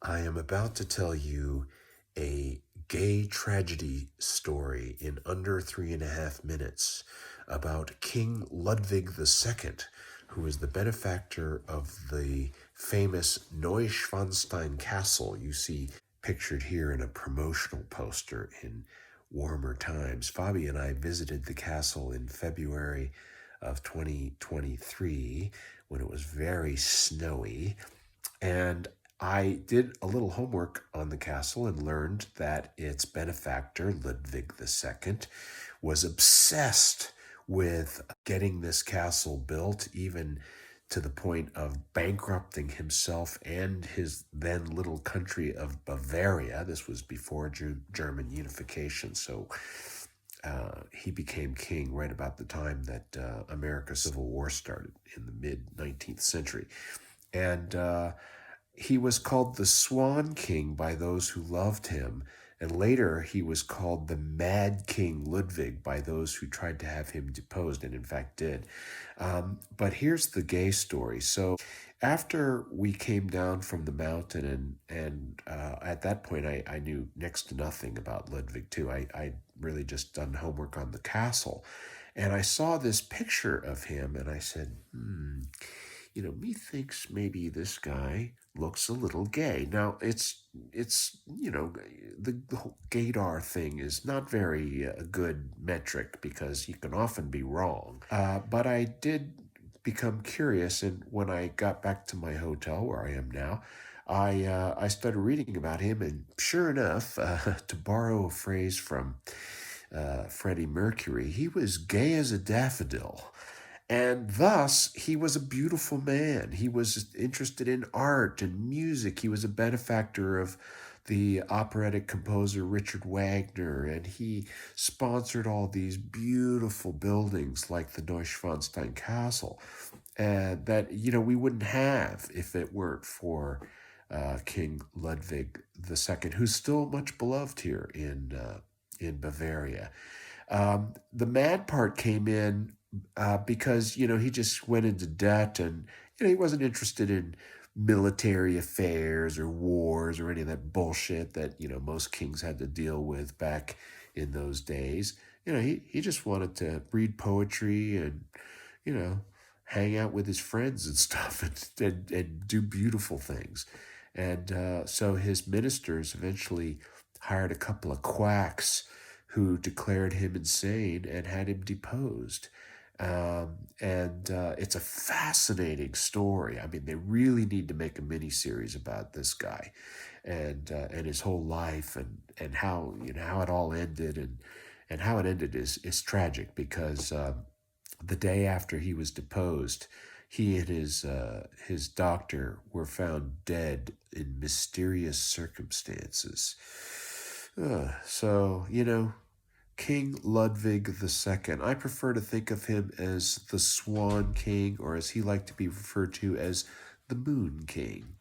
I am about to tell you a gay tragedy story in under 3.5 minutes about King Ludwig II, who is the benefactor of the famous Neuschwanstein castle you see pictured here in a promotional poster in warmer times. Fabi and I visited the castle in February of 2023 when it was very snowy. And I did a little homework on the castle and learned that its benefactor, Ludwig II, was obsessed with getting this castle built, even to the point of bankrupting himself and his then little country of Bavaria. This was before German unification, so he became king right about the time that America's Civil War started in the mid 19th century. And he was called the Swan King by those who loved him, and later he was called the Mad King Ludwig by those who tried to have him deposed, and in fact did. But here's the gay story. So after we came down from the mountain, and at that point I knew next to nothing about Ludwig II. I really just done homework on the castle, and I saw this picture of him, and I said, methinks maybe this guy looks a little gay. Now, it's the whole gaydar thing is not very a good metric because you can often be wrong. But I did become curious, and when I got back to my hotel where I am now, I started reading about him, and sure enough, to borrow a phrase from Freddie Mercury, he was gay as a daffodil. And thus, he was a beautiful man. He was interested in art and music. He was a benefactor of the operatic composer Richard Wagner, and he sponsored all these beautiful buildings like the Neuschwanstein Castle, and that we wouldn't have if it weren't for King Ludwig II, who's still much beloved here in Bavaria. The mad part came in because he just went into debt, and he wasn't interested in military affairs or wars or any of that bullshit that most kings had to deal with back in those days. He just wanted to read poetry and you know hang out with his friends and stuff, and do beautiful things. And so his ministers eventually hired a couple of quacks who declared him insane and had him deposed. And it's a fascinating story. I mean, they really need to make a mini series about this guy, and his whole life, and how it all ended, and how it ended is tragic because the day after he was deposed, he and his doctor were found dead in mysterious circumstances. So King Ludwig II. I prefer to think of him as the Swan King, or as he liked to be referred to as the Moon King.